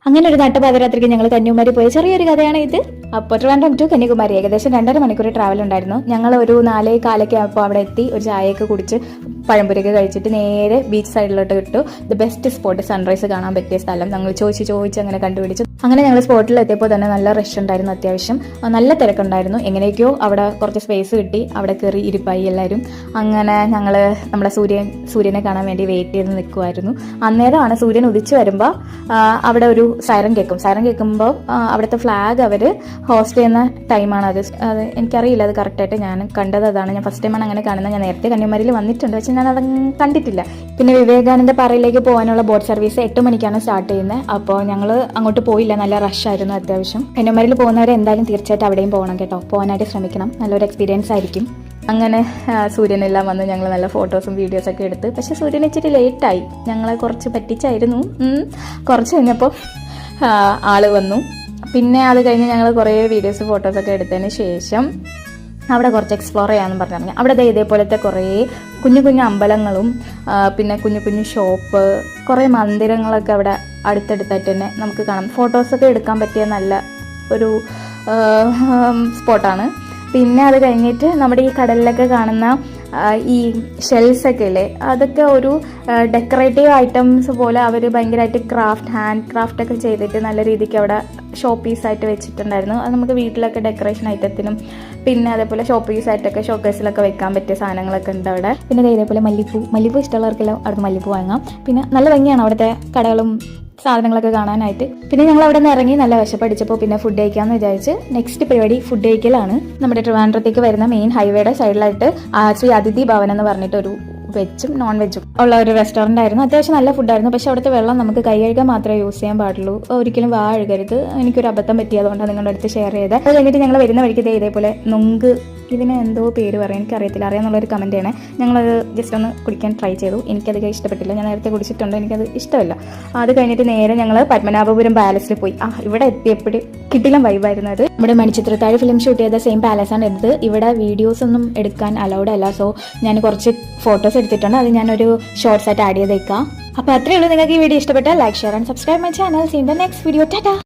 അങ്ങനെ ഒരു നട്ടപാതിരാത്രിക്ക് ഞങ്ങൾ കന്യാകുമാരി പോയ ചെറിയൊരു കഥയാണ് ഇത്. അപ്പോൾ ട്രിവാൻഡ്രം ടു കന്യാകുമാരി ഏകദേശം 2.5 മണിക്കൂർ ട്രാവൽ ഉണ്ടായിരുന്നു. ഞങ്ങൾ ഒരു 4:15 ആയപ്പോൾ അവിടെ എത്തി. ഒരു ചായയൊക്കെ കുടിച്ച് പഴംപൊരിയൊക്കെ കഴിച്ചിട്ട് നേരെ ബീച്ച് സൈഡിലോട്ട് വിട്ടു. ദ ബെസ്റ്റ് സ്പോട്ട്, സൺറൈസ് കാണാൻ പറ്റിയ സ്ഥലം ഞങ്ങൾ ചോദിച്ച് അങ്ങനെ കണ്ടുപിടിച്ചു. അങ്ങനെ ഞങ്ങൾ സ്പോട്ടിൽ എത്തിയപ്പോൾ തന്നെ നല്ല റഷ് ഉണ്ടായിരുന്നു. അത്യാവശ്യം നല്ല തിരക്കുണ്ടായിരുന്നു. എങ്ങനെയൊക്കെയോ അവിടെ കുറച്ച് സ്പേസ് കിട്ടി. അവിടെ കയറി ഇരിപ്പായി എല്ലാവരും. അങ്ങനെ ഞങ്ങൾ നമ്മുടെ സൂര്യനെ കാണാൻ വേണ്ടി വെയിറ്റ് ചെയ്ത് നിൽക്കുമായിരുന്നു. അന്നേരമാണ് സൂര്യൻ ഉദിച്ചു വരുമ്പോൾ അവിടെ ഒരു സൈറൻ കേൾക്കുമ്പോൾ അവിടുത്തെ ഫ്ലാഗ് അവർ ഹോസ്റ്റ് ചെയ്യുന്ന ടൈമാണ് അത്. എനിക്കറിയില്ല അത് കറക്റ്റായിട്ട്. ഞാൻ കണ്ടത് അതാണ്. ഞാൻ ഫസ്റ്റ് ടൈമാണ് അങ്ങനെ കാണുന്നത്. ഞാൻ നേരത്തെ കന്യാകുമാരിയിൽ വന്നിട്ടുണ്ട്, പക്ഷെ ഞാൻ അത് കണ്ടിട്ടില്ല. പിന്നെ വിവേകാനന്ദ പാറയിലേക്ക് പോകാനുള്ള ബോട്ട് സർവീസ് 8 മണിക്കാണ് സ്റ്റാർട്ട് ചെയ്യുന്നത്. അപ്പോൾ ഞങ്ങൾ അങ്ങോട്ട് പോയില്ല. നല്ല റഷായിരുന്നു അത്യാവശ്യം. കന്യാകുമാരിയിൽ പോകുന്നവരെ എന്തായാലും തീർച്ചയായിട്ടും അവിടെയും പോകണം കേട്ടോ. പോകാനായിട്ട് ശ്രമിക്കണം. നല്ലൊരു എക്സ്പീരിയൻസ് ആയിരിക്കും. അങ്ങനെ സൂര്യനെല്ലാം വന്ന് ഞങ്ങൾ നല്ല ഫോട്ടോസും വീഡിയോസൊക്കെ എടുത്ത്. പക്ഷെ സൂര്യൻ ഇച്ചിരി ലേറ്റായി. ഞങ്ങളെ കുറച്ച് പറ്റിച്ചായിരുന്നു. കുറച്ച് കഴിഞ്ഞപ്പോൾ ആള് വന്നു. പിന്നെ അത് കഴിഞ്ഞ് ഞങ്ങൾ കുറേ വീഡിയോസ് ഫോട്ടോസൊക്കെ എടുത്തതിന് ശേഷം അവിടെ കുറച്ച് എക്സ്പ്ലോർ ചെയ്യാമെന്ന് പറഞ്ഞിറങ്ങി. അവിടെ ഇതേപോലത്തെ കുറേ കുഞ്ഞു കുഞ്ഞു അമ്പലങ്ങളും പിന്നെ കുഞ്ഞു കുഞ്ഞു ഷോപ്പ്, കുറേ മന്ദിരങ്ങളൊക്കെ അവിടെ അടുത്തടുത്തായിട്ട് തന്നെ നമുക്ക് കാണാം. ഫോട്ടോസൊക്കെ എടുക്കാൻ പറ്റിയ നല്ല ഒരു സ്പോട്ടാണ്. പിന്നെ അത് കഴിഞ്ഞിട്ട് നമ്മുടെ ഈ കടലിലൊക്കെ കാണുന്ന ഈ ഷെൽസൊക്കെ ഇല്ലേ, അതൊക്കെ ഒരു ഡെക്കറേറ്റീവ് ഐറ്റംസ് പോലെ അവർ ഭയങ്കരമായിട്ട് ഹാൻഡ് ക്രാഫ്റ്റ് ഒക്കെ ചെയ്തിട്ട് നല്ല രീതിക്ക് അവിടെ ഷോ പീസായിട്ട് വെച്ചിട്ടുണ്ടായിരുന്നു. അത് നമുക്ക് വീട്ടിലൊക്കെ ഡെക്കറേഷൻ ഐറ്റത്തിനും പിന്നെ അതേപോലെ ഷോ പീസായിട്ടൊക്കെ ഷോക്കേസിലൊക്കെ വെക്കാൻ പറ്റിയ സാധനങ്ങളൊക്കെ ഉണ്ട് അവിടെ. പിന്നെ ഇതേപോലെ മല്ലിപ്പൂ ഇഷ്ടമുള്ളവർക്കെല്ലാം അവിടെ മല്ലിപ്പൂ വാങ്ങാം. പിന്നെ നല്ല ഭംഗിയാണ് അവിടുത്തെ കടകളും സാധനങ്ങളൊക്കെ കാണാനായിട്ട്. പിന്നെ ഞങ്ങൾ അവിടെ നിന്ന് ഇറങ്ങി നല്ല വിശപ്പടിച്ചപ്പോൾ പിന്നെ ഫുഡ് കഴിക്കാമെന്ന് വിചാരിച്ച് നെക്സ്റ്റ് പരിപാടി ഫുഡ് കഴിക്കലാണ്. നമ്മുടെ ട്രിവാൻഡ്രത്തേക്ക് വരുന്ന മെയിൻ ഹൈവേയുടെ സൈഡിലായിട്ട് ശ്രീ അതിഥി ഭവൻ എന്ന് പറഞ്ഞിട്ടൊരു വെജും നോൺ വെജും ഉള്ള ഒരു റെസ്റ്റോറൻ്റ് ആയിരുന്നു. അത്യാവശ്യം നല്ല ഫുഡായിരുന്നു. പക്ഷേ അവിടുത്തെ വെള്ളം നമുക്ക് കൈ കഴുകാൻ മാത്രമേ യൂസ് ചെയ്യാൻ പാടുള്ളൂ. ഒരിക്കലും വാ അഴുകരുത്. എനിക്കൊരു അബദ്ധം പറ്റിയതുകൊണ്ടാണ് നിങ്ങളുടെ അടുത്ത് ഷെയർ ചെയ്തത്. അത് കഴിഞ്ഞിട്ട് ഞങ്ങൾ വരുന്ന വഴിക്ക് ഇതേപോലെ നൊങ്ക്, ഇതിന് എന്തോ പേര് പറയാം, എനിക്കറിയത്തില്ല. അറിയാമെന്നുള്ളൊരു കമൻറ്റ് ചെയ്യണേ. ഞങ്ങളത് ജസ്റ്റ് ഒന്ന് കുടിക്കാൻ ട്രൈ ചെയ്തു. എനിക്കധികം ഇഷ്ടപ്പെട്ടില്ല. ഞാൻ നേരത്തെ കുടിച്ചിട്ടുണ്ട്, എനിക്കത് ഇഷ്ടമല്ല. അത് കഴിഞ്ഞിട്ട് നേരെ ഞങ്ങൾ പത്മനാഭപുരം പാലസിൽ പോയി. ഇവിടെ എത്തിയപ്പോഴും കിട്ടിലും വൈബായിരുന്നു. അത് നമ്മുടെ മണിച്ചിത്രത്താഴ് ഫിലിം ഷൂട്ട് ചെയ്ത സെയിം പാലസാണ് എടുത്തത്. ഇവിടെ വീഡിയോസ് ഒന്നും എടുക്കാൻ അലൗഡ് അല്ല. സോ ഞാൻ കുറച്ച് ഫോട്ടോസ് എടുത്തിട്ടുണ്ട്. അത് ഞാനൊരു ഷോർട്സ് ആയിട്ട് ആഡ് ചെയ്തേക്കാം. അപ്പോൾ അത്രയേ ഉള്ളൂ. നിങ്ങൾക്ക് ഈ വീഡിയോ ഇഷ്ടപ്പെട്ടാൽ like, share and subscribe my channel. See in the next video. Tata.